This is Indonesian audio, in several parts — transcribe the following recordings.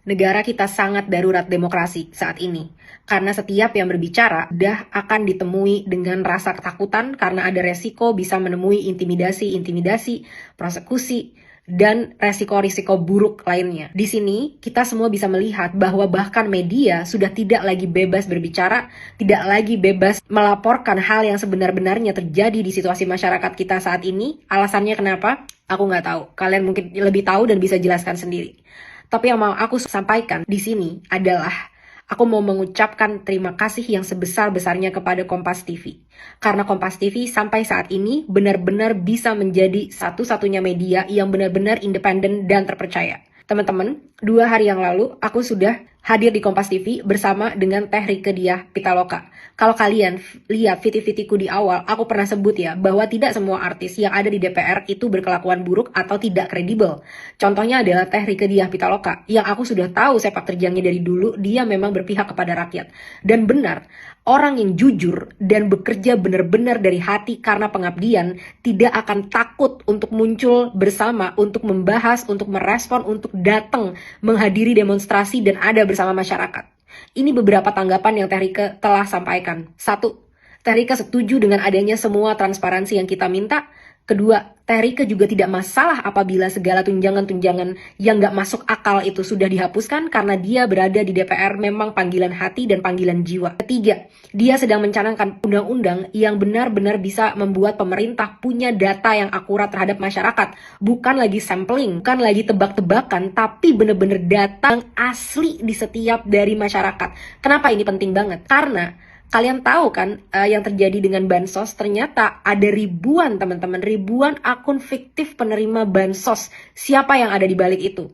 Negara kita sangat darurat demokrasi saat ini. Karena setiap yang berbicara dah akan ditemui dengan rasa ketakutan karena ada resiko bisa menemui intimidasi, persekusi, dan resiko-risiko buruk lainnya. Di sini, kita semua bisa melihat bahwa bahkan media sudah tidak lagi bebas berbicara, tidak lagi bebas melaporkan hal yang sebenar-benarnya terjadi di situasi masyarakat kita saat ini. Alasannya kenapa? Aku nggak tahu. Kalian mungkin lebih tahu dan bisa jelaskan sendiri. Tapi yang mau aku sampaikan di sini adalah aku mau mengucapkan terima kasih yang sebesar-besarnya kepada Kompas TV. Karena Kompas TV sampai saat ini benar-benar bisa menjadi satu-satunya media yang benar-benar independen dan terpercaya. Teman-teman, 2 hari yang lalu aku sudah hadir di Kompas TV bersama dengan Teh Rieke Diah Pitaloka. Kalau kalian lihat viti-vitiku di awal, aku pernah sebut ya bahwa tidak semua artis yang ada di DPR itu berkelakuan buruk atau tidak kredibel. Contohnya adalah Teh Rieke Diah Pitaloka yang aku sudah tahu sepak terjangnya dari dulu, dia memang berpihak kepada rakyat. Dan benar, orang yang jujur dan bekerja benar-benar dari hati karena pengabdian tidak akan takut untuk muncul bersama, untuk membahas, untuk merespon, untuk datang menghadiri demonstrasi dan ada bersama masyarakat. Ini beberapa tanggapan yang Teh Rieke telah sampaikan. 1. Teh Rieke setuju dengan adanya semua transparansi yang kita minta. Kedua, Teh Rieke juga tidak masalah apabila segala tunjangan-tunjangan yang gak masuk akal itu sudah dihapuskan karena dia berada di DPR memang panggilan hati dan panggilan jiwa. Ketiga, dia sedang mencanangkan undang-undang yang benar-benar bisa membuat pemerintah punya data yang akurat terhadap masyarakat. Bukan lagi sampling, bukan lagi tebak-tebakan, tapi benar-benar data yang asli di setiap dari masyarakat. Kenapa ini penting banget? Karena kalian tahu kan yang terjadi dengan bansos, ternyata ada ribuan teman-teman, ribuan akun fiktif penerima bansos. Siapa yang ada di balik itu?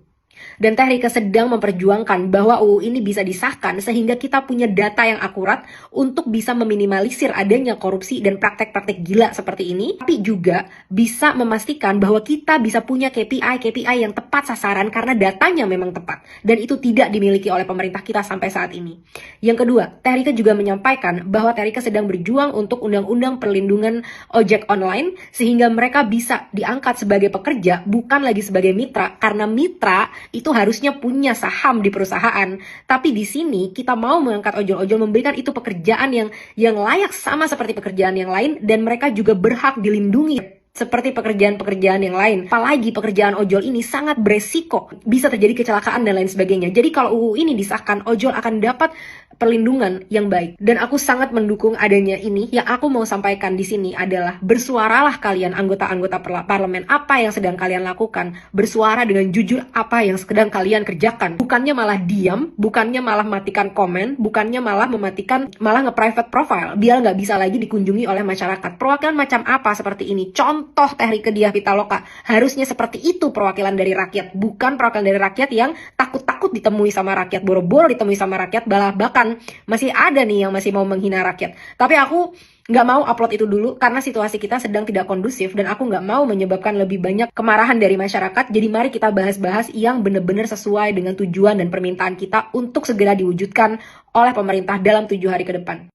Dan Teh Rieke sedang memperjuangkan bahwa UU ini bisa disahkan sehingga kita punya data yang akurat untuk bisa meminimalisir adanya korupsi dan praktek-praktek gila seperti ini, tapi juga bisa memastikan bahwa kita bisa punya KPI yang tepat sasaran karena datanya memang tepat dan itu tidak dimiliki oleh pemerintah kita sampai saat ini. Yang kedua, Teh Rieke juga menyampaikan bahwa Teh Rieke sedang berjuang untuk undang-undang perlindungan ojek online sehingga mereka bisa diangkat sebagai pekerja bukan lagi sebagai mitra, karena mitra itu harusnya punya saham di perusahaan. Tapi di sini kita mau mengangkat ojol-ojol, memberikan itu pekerjaan yang layak sama seperti pekerjaan yang lain dan mereka juga berhak dilindungi seperti pekerjaan-pekerjaan yang lain. Apalagi pekerjaan ojol ini sangat beresiko, bisa terjadi kecelakaan dan lain sebagainya. Jadi kalau UU ini disahkan, ojol akan dapat perlindungan yang baik. Dan aku sangat mendukung adanya ini. Yang aku mau sampaikan di sini adalah bersuaralah kalian anggota-anggota parlemen, apa yang sedang kalian lakukan. Bersuara dengan jujur apa yang sedang kalian kerjakan. Bukannya malah diam, bukannya malah matikan komen, bukannya malah malah nge-private profile biar nggak bisa lagi dikunjungi oleh masyarakat. Perwakilan macam apa seperti ini? Contoh Teh Rieke Diah Pitaloka. Harusnya seperti itu perwakilan dari rakyat, bukan perwakilan dari rakyat yang takut-takut ditemui sama rakyat, boro-boro ditemui sama rakyat, bahkan masih ada nih yang masih mau menghina rakyat. Tapi aku nggak mau upload itu dulu karena situasi kita sedang tidak kondusif dan aku nggak mau menyebabkan lebih banyak kemarahan dari masyarakat. Jadi mari kita bahas-bahas yang benar-benar sesuai dengan tujuan dan permintaan kita untuk segera diwujudkan oleh pemerintah dalam 7 hari ke depan.